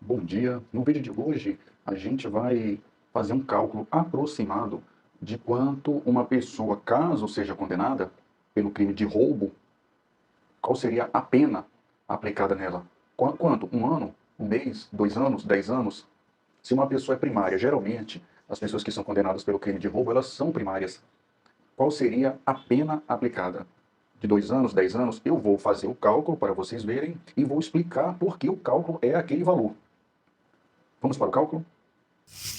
Bom dia. No vídeo de hoje, a gente vai fazer um cálculo aproximado de quanto uma pessoa, caso seja condenada pelo crime de roubo, qual seria a pena aplicada nela. Quanto? Um ano? Um mês? 2 anos? 10 anos? Se uma pessoa é primária, geralmente, as pessoas que são condenadas pelo crime de roubo, elas são primárias. Qual seria a pena aplicada? De 2 anos, 10 anos? Eu vou fazer o cálculo para vocês verem e vou explicar por que o cálculo é aquele valor. Vamos para o cálculo?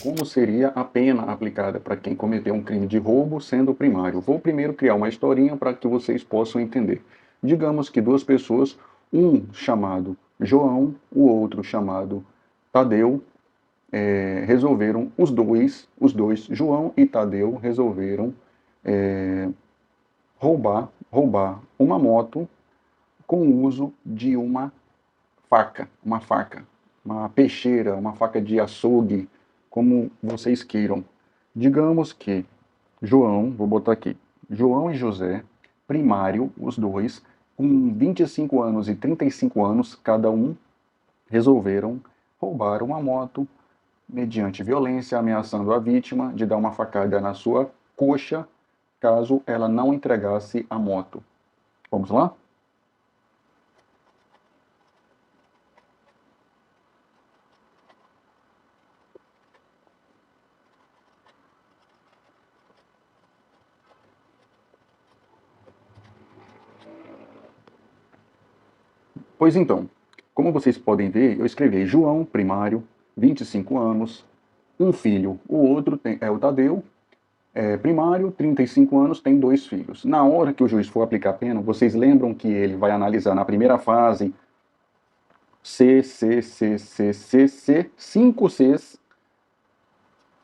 Como seria a pena aplicada para quem cometeu um crime de roubo sendo primário? Vou primeiro criar uma historinha para que vocês possam entender. Digamos que duas pessoas, um chamado João, o outro chamado Tadeu, resolveram, os dois, João e Tadeu, resolveram roubar uma moto com o uso de uma faca, uma peixeira, uma faca de açougue, como vocês queiram. Digamos que João, vou botar aqui, João e José, primário, os dois, com 25 anos e 35 anos cada um, resolveram roubar uma moto mediante violência, ameaçando a vítima de dar uma facada na sua coxa caso ela não entregasse a moto. Vamos lá? Pois então, como vocês podem ver, eu escrevi João, primário, 25 anos, um filho. O outro é o Tadeu, primário, 35 anos, tem 2 filhos. Na hora que o juiz for aplicar a pena, vocês lembram que ele vai analisar na primeira fase C, 5 Cs,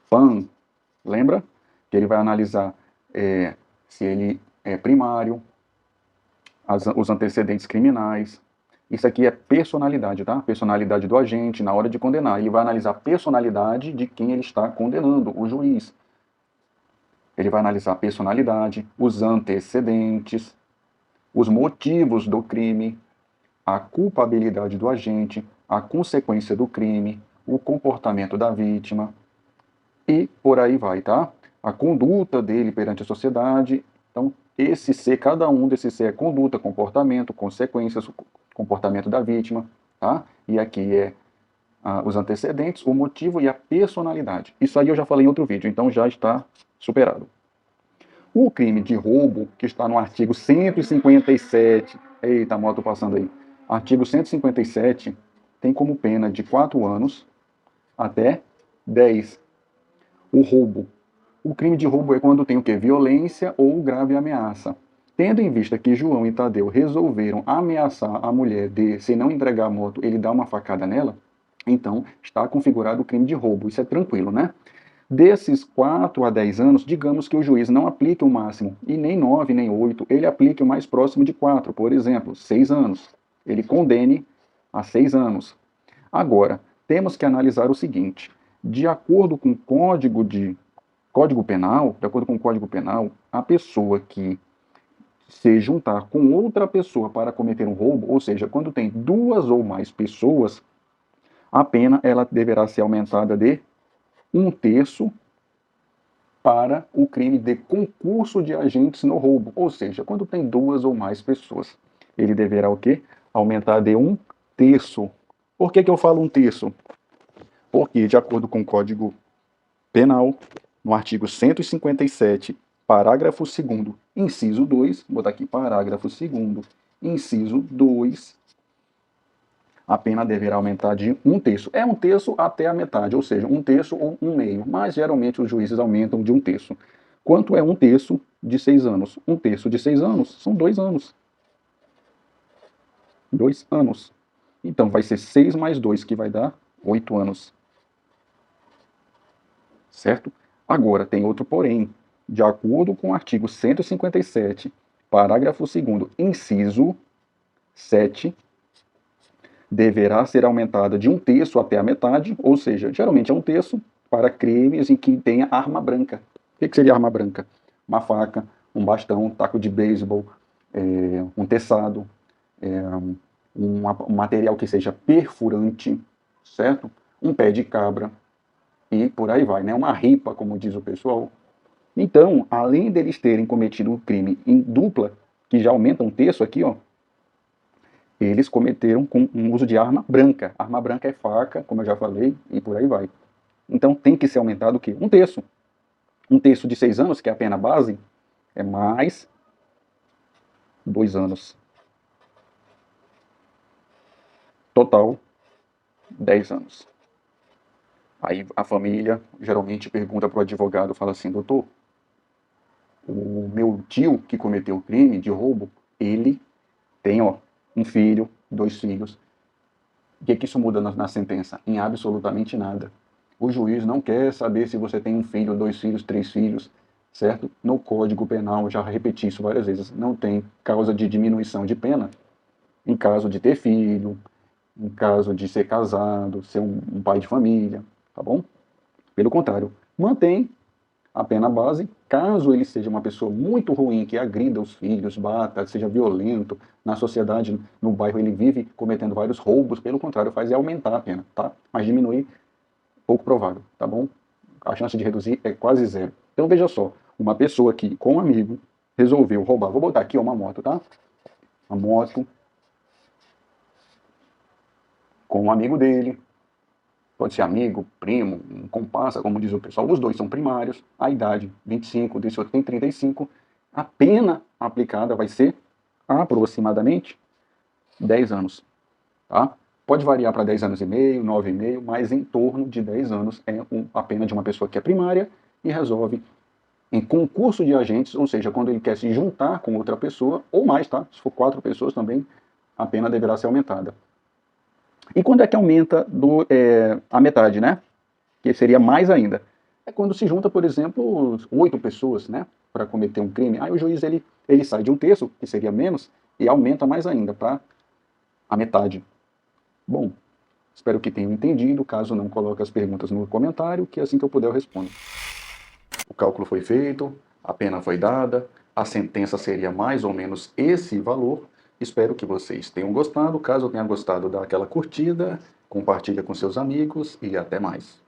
PAN, lembra? Que ele vai analisar se ele é primário, os antecedentes criminais. Isso aqui é personalidade, tá? Personalidade do agente na hora de condenar. Ele vai analisar a personalidade de quem ele está condenando, o juiz. Ele vai analisar a personalidade, os antecedentes, os motivos do crime, a culpabilidade do agente, a consequência do crime, o comportamento da vítima e por aí vai, tá? A conduta dele perante a sociedade. Então, cada um desses C é conduta, comportamento, consequências, comportamento da vítima, tá? E aqui é os antecedentes, o motivo e a personalidade. Isso aí eu já falei em outro vídeo, então já está superado. O crime de roubo, que está no artigo 157, eita, a moto passando aí, artigo 157, tem como pena de 4 anos até 10. O roubo. O crime de roubo é quando tem o quê? Violência ou grave ameaça. Tendo em vista que João e Tadeu resolveram ameaçar a mulher de, se não entregar a moto, ele dá uma facada nela, então está configurado o crime de roubo. Isso é tranquilo, né? Desses 4 a 10 anos, digamos que o juiz não aplique o máximo, e nem 9, nem 8, ele aplique o mais próximo de 4, por exemplo, 6 anos. Ele condene a 6 anos. Agora, temos que analisar o seguinte: de acordo com o Código Penal, de acordo com o Código Penal, a pessoa que se juntar com outra pessoa para cometer um roubo, ou seja, quando tem duas ou mais pessoas, a pena ela deverá ser aumentada de 1/3 para o crime de concurso de agentes no roubo, ou seja, quando tem duas ou mais pessoas. Ele deverá o quê? Aumentar de 1/3. Por que eu falo 1/3? Porque, de acordo com o Código Penal, no artigo 157, parágrafo 2º, inciso 2, vou botar aqui parágrafo 2º, inciso 2, a pena deverá aumentar de 1/3. É 1/3 até a metade, ou seja, 1/3 ou 1/2, mas geralmente os juízes aumentam de 1/3. Quanto é 1/3 de 6 anos? 1/3 de 6 anos são 2 anos. 2 anos. Então vai ser 6 mais 2, que vai dar 8 anos. Certo? Agora, tem outro porém. De acordo com o artigo 157, parágrafo 2º, inciso 7, deverá ser aumentada de 1/3 até a metade, ou seja, geralmente é 1/3 para crimes em que tenha arma branca. O que seria arma branca? Uma faca, um bastão, um taco de beisebol, um teçado, um material que seja perfurante, certo? Um pé de cabra e por aí vai, né? Uma ripa, como diz o pessoal. Então, além deles terem cometido o crime em dupla, que já aumenta um terço aqui, ó, eles cometeram com um uso de arma branca. Arma branca é faca, como eu já falei, e por aí vai. Então tem que ser aumentado o quê? Um terço. Um terço de 6 anos, que é a pena base, é mais 2 anos. Total, 10 anos. Aí a família geralmente pergunta para o advogado, fala assim, doutor, o meu tio que cometeu o crime de roubo, ele tem, ó, um filho, 2 filhos. O que isso muda na sentença? Em absolutamente nada. O juiz não quer saber se você tem um filho, 2 filhos, 3 filhos, certo? No Código Penal, já repeti isso várias vezes, não tem causa de diminuição de pena em caso de ter filho, em caso de ser casado, ser um pai de família, tá bom? Pelo contrário, mantém a pena base, caso ele seja uma pessoa muito ruim, que agrida os filhos, bata, seja violento, na sociedade, no bairro ele vive cometendo vários roubos, pelo contrário, faz é aumentar a pena, tá? Mas diminuir, pouco provável, tá bom? A chance de reduzir é quase zero. Então veja só, uma pessoa que, com um amigo, resolveu roubar, vou botar aqui uma moto, tá? Uma moto com um amigo dele, pode ser amigo, primo, um comparsa, como diz o pessoal, os dois são primários, a idade 25, desse outro tem 35, a pena aplicada vai ser aproximadamente 10 anos, tá? Pode variar para 10 anos e meio, 9,5, mas em torno de 10 anos é a pena de uma pessoa que é primária e resolve em concurso de agentes, ou seja, quando ele quer se juntar com outra pessoa, ou mais, tá? Se for 4 pessoas também, a pena deverá ser aumentada. E quando é que aumenta a metade, né? Que seria mais ainda. É quando se junta, por exemplo, 8 pessoas, né, para cometer um crime. Aí o juiz ele sai de um terço, que seria menos, e aumenta mais ainda para a metade. Bom, espero que tenham entendido. Caso não, coloque as perguntas no comentário, que assim que eu puder eu respondo. O cálculo foi feito, a pena foi dada, a sentença seria mais ou menos esse valor. Espero que vocês tenham gostado. Caso tenha gostado, dá aquela curtida, compartilha com seus amigos e até mais.